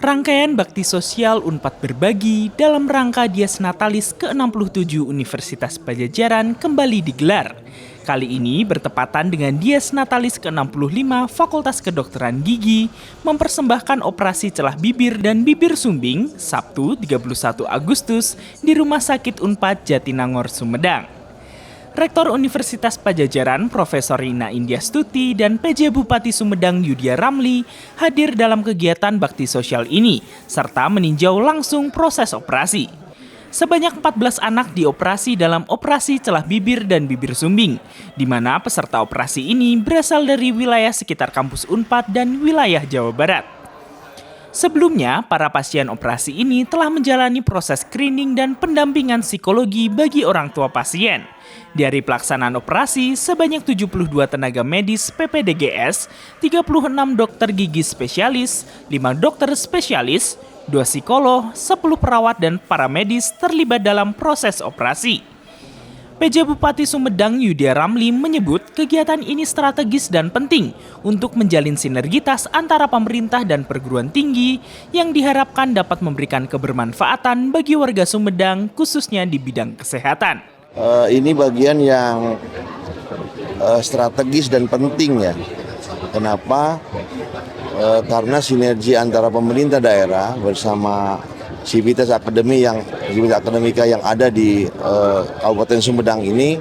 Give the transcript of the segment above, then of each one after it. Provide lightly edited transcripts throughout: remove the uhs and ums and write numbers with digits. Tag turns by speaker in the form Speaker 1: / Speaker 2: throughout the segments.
Speaker 1: Rangkaian bakti sosial Unpad Berbagi dalam rangka Dies Natalis ke-67 Universitas Padjadjaran kembali digelar. Kali ini bertepatan dengan Dies Natalis ke-65 Fakultas Kedokteran Gigi mempersembahkan operasi celah bibir dan bibir sumbing Sabtu 31 Agustus di Rumah Sakit Unpad Jatinangor, Sumedang. Rektor Universitas Padjadjaran Profesor Rina Indiastuti dan PJ Bupati Sumedang Yudhya Ramli hadir dalam kegiatan bakti sosial ini serta meninjau langsung proses operasi. Sebanyak 14 anak dioperasi dalam operasi celah bibir dan bibir sumbing, di mana peserta operasi ini berasal dari wilayah sekitar kampus Unpad dan wilayah Jawa Barat. Sebelumnya, para pasien operasi ini telah menjalani proses screening dan pendampingan psikologi bagi orang tua pasien. Dari pelaksanaan operasi, sebanyak 72 tenaga medis PPDGS, 36 dokter gigi spesialis, 5 dokter spesialis, 2 psikolog, 10 perawat dan para medis terlibat dalam proses operasi. PJ Bupati Sumedang Yudhya Ramli menyebut kegiatan ini strategis dan penting untuk menjalin sinergitas antara pemerintah dan perguruan tinggi yang diharapkan dapat memberikan kebermanfaatan bagi warga Sumedang khususnya di bidang kesehatan.
Speaker 2: Ini bagian yang strategis dan penting ya. Kenapa? Karena sinergi antara pemerintah daerah bersama Sivitas Akademika yang ada di Kabupaten Sumedang ini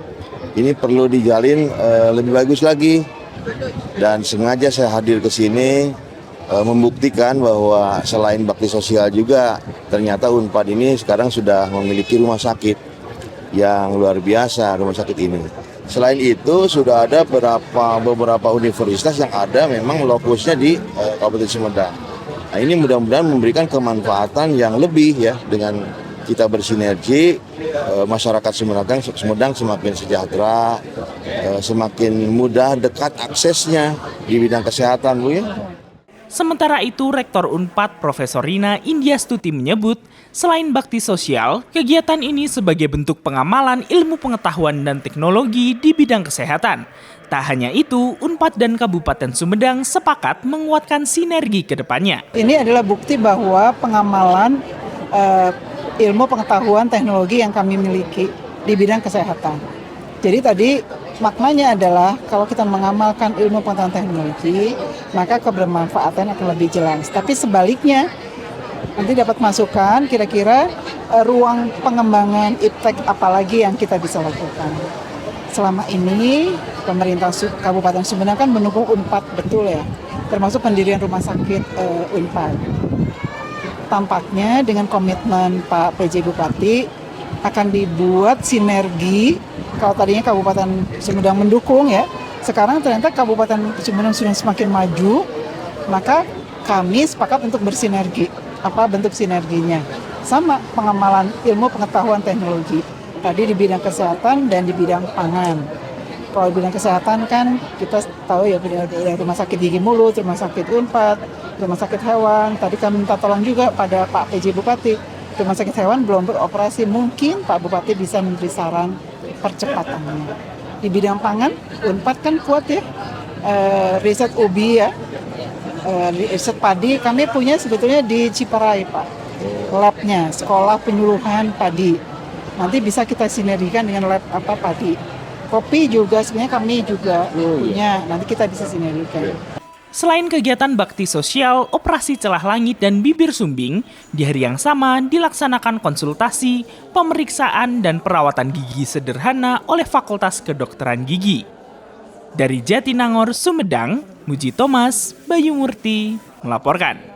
Speaker 2: perlu dijalin lebih bagus lagi. Dan sengaja saya hadir ke sini membuktikan bahwa selain bakti sosial juga ternyata Unpad ini sekarang sudah memiliki rumah sakit yang luar biasa, rumah sakit ini. Selain itu sudah ada beberapa universitas yang ada memang lokusnya di Kabupaten Sumedang. Nah, ini mudah-mudahan memberikan kemanfaatan yang lebih ya dengan kita bersinergi, masyarakat Sumedang semakin sejahtera, semakin mudah dekat aksesnya di bidang kesehatan, Bu ya.
Speaker 1: Sementara itu, Rektor Unpad Profesor Rina Indiastuti menyebut, selain bakti sosial, kegiatan ini sebagai bentuk pengamalan ilmu pengetahuan dan teknologi di bidang kesehatan. Tak hanya itu, Unpad dan Kabupaten Sumedang sepakat menguatkan sinergi ke depannya.
Speaker 3: Ini adalah bukti bahwa pengamalan ilmu pengetahuan teknologi yang kami miliki di bidang kesehatan. Jadi tadi maknanya adalah kalau kita mengamalkan ilmu pengetahuan teknologi, maka kebermanfaatan akan lebih jelas. Tapi sebaliknya, nanti dapat masukan kira-kira ruang pengembangan iptek apalagi yang kita bisa lakukan. Selama ini pemerintah Kabupaten Sumedang kan mendukung Unpad betul ya, termasuk pendirian rumah sakit Unpad. Tampaknya dengan komitmen Pak PJ Bupati akan dibuat sinergi. Kalau tadinya Kabupaten Sumedang mendukung ya, sekarang ternyata Kabupaten Sumedang sudah semakin maju, maka kami sepakat untuk bersinergi. Apa bentuk sinerginya? Sama pengamalan ilmu pengetahuan teknologi. Tadi di bidang kesehatan dan di bidang pangan. Kalau di bidang kesehatan kan kita tahu ya rumah sakit gigi mulut, rumah sakit Unpad, rumah sakit hewan. Tadi kami minta tolong juga pada Pak PJ Bupati. Rumah sakit hewan belum beroperasi, mungkin Pak Bupati bisa memberi saran percepatannya. Di bidang pangan, Unpad kan kuat ya, riset ubi ya, riset padi kami punya sebetulnya di Ciparai Pak, labnya, sekolah penyuluhan padi. Nanti bisa kita sinergikan dengan lab padi. Kopi juga sebenarnya kami juga punya, nanti kita bisa sinergikan.
Speaker 1: Selain kegiatan bakti sosial, operasi celah langit dan bibir sumbing, di hari yang sama dilaksanakan konsultasi, pemeriksaan, dan perawatan gigi sederhana oleh Fakultas Kedokteran Gigi. Dari Jatinangor, Sumedang, Muji Thomas, Bayu Murti melaporkan.